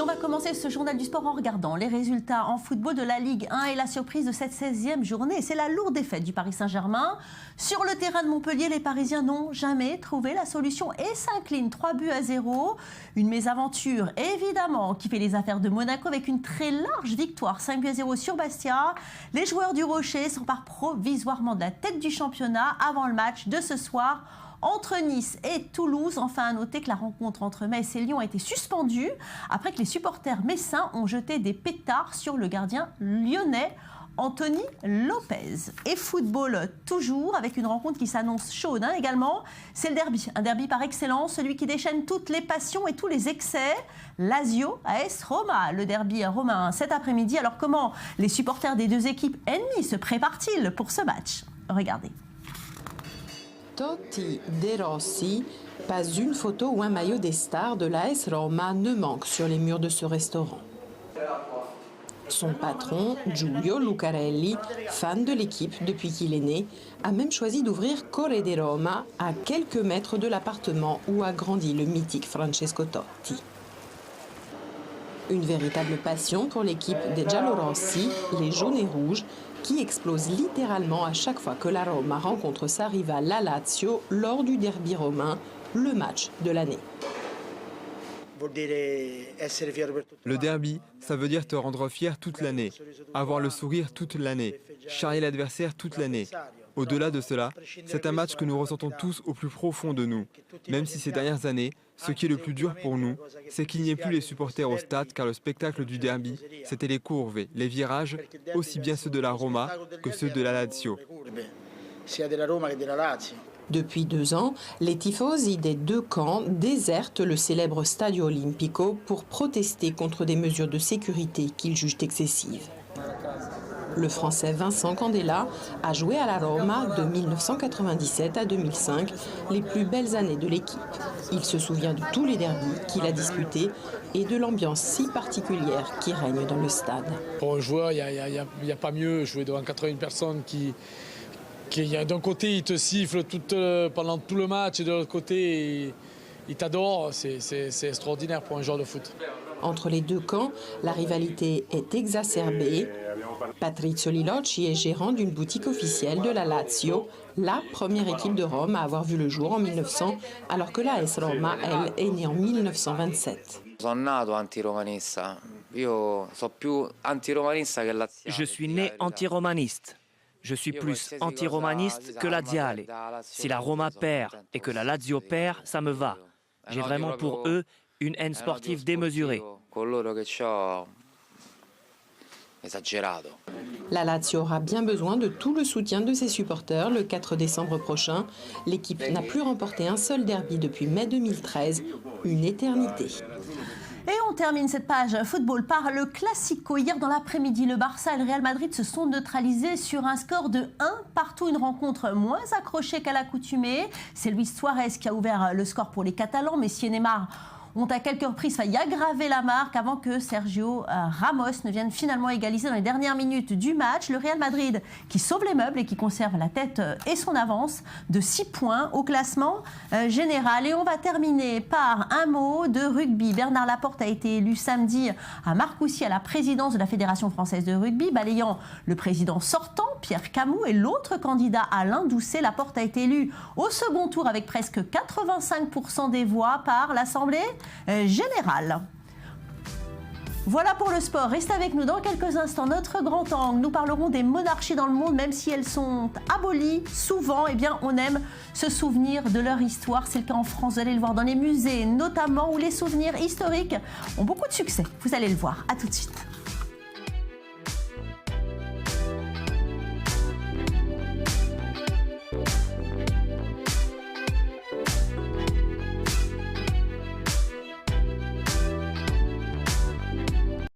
Et on va commencer ce journal du sport en regardant les résultats en football de la Ligue 1 et la surprise de cette 16e journée. C'est la lourde défaite du Paris Saint-Germain. Sur le terrain de Montpellier, les Parisiens n'ont jamais trouvé la solution et s'inclinent 3-0. Une mésaventure, évidemment, qui fait les affaires de Monaco avec une très large victoire, 5-0 sur Bastia. Les joueurs du Rocher s'emparent provisoirement de la tête du championnat avant le match de ce soir entre Nice et Toulouse. Enfin, à noter que la rencontre entre Metz et Lyon a été suspendue après que les supporters messins ont jeté des pétards sur le gardien lyonnais Anthony Lopez. Et football toujours, avec une rencontre qui s'annonce chaude également. C'est le derby, un derby par excellence, celui qui déchaîne toutes les passions et tous les excès. Lazio AS Roma, le derby romain cet après-midi. Alors comment les supporters des deux équipes ennemies se préparent-ils pour ce match? Regardez. Totti, De Rossi, pas une photo ou un maillot des stars de l'AS Roma ne manque sur les murs de ce restaurant. Son patron, Giulio Lucarelli, fan de l'équipe depuis qu'il est né, a même choisi d'ouvrir Corre di Roma à quelques mètres de l'appartement où a grandi le mythique Francesco Totti. Une véritable passion pour l'équipe des Giallorossi, les jaunes et rouges, qui explose littéralement à chaque fois que la Roma rencontre sa rivale la Lazio lors du derby romain, le match de l'année. Le derby, ça veut dire te rendre fier toute l'année, avoir le sourire toute l'année, charrier l'adversaire toute l'année. Au-delà de cela, c'est un match que nous ressentons tous au plus profond de nous. Même si ces dernières années, ce qui est le plus dur pour nous, c'est qu'il n'y ait plus les supporters au stade, car le spectacle du derby, c'était les courves, les virages, aussi bien ceux de la Roma que ceux de la Lazio. Depuis 2 ans, les tifosi des deux camps désertent le célèbre Stadio Olimpico pour protester contre des mesures de sécurité qu'ils jugent excessives. Le Français Vincent Candela a joué à la Roma de 1997 à 2005, les plus belles années de l'équipe. Il se souvient de tous les derbys qu'il a disputés et de l'ambiance si particulière qui règne dans le stade. Pour un joueur, il n'y a pas mieux jouer devant 80 personnes qui d'un côté, ils te sifflent pendant tout le match et de l'autre côté, ils t'adorent. C'est extraordinaire pour un joueur de foot. Entre les deux camps, la rivalité est exacerbée. Patrizio Lilocci est gérant d'une boutique officielle de la Lazio, la première équipe de Rome à avoir vu le jour en 1900, alors que l'AS Roma, elle, est née en 1927. Je suis né antiromaniste. Je suis plus antiromaniste que laziale. Si la Roma perd et que la Lazio perd, ça me va. J'ai vraiment pour eux une haine sportive démesurée. La Lazio aura bien besoin de tout le soutien de ses supporters le 4 décembre prochain. L'équipe n'a plus remporté un seul derby depuis mai 2013, une éternité. Et on termine cette page football par le Classico. Hier dans l'après-midi, le Barça et le Real Madrid se sont neutralisés sur un score de 1-1. Une rencontre moins accrochée qu'à l'accoutumée. C'est Luis Suarez qui a ouvert le score pour les Catalans. Messi et Neymar ont à quelques reprises failli aggraver la marque avant que Sergio Ramos ne vienne finalement égaliser dans les dernières minutes du match. Le Real Madrid qui sauve les meubles et qui conserve la tête et son avance de 6 points au classement général. Et on va terminer par un mot de rugby. Bernard Laporte a été élu samedi à Marcoussis à la présidence de la Fédération française de rugby, balayant le président sortant, Pierre Camou, et l'autre candidat, Alain Doucet. Laporte a été élu au second tour avec presque 85% des voix par l'Assemblée générale. Voilà pour le sport. Restez avec nous dans quelques instants. Notre grand angle, nous parlerons des monarchies dans le monde, même si elles sont abolies souvent, eh bien on aime se souvenir de leur histoire. C'est le cas en France, vous allez le voir dans les musées notamment, où les souvenirs historiques ont beaucoup de succès. Vous allez le voir. À tout de suite.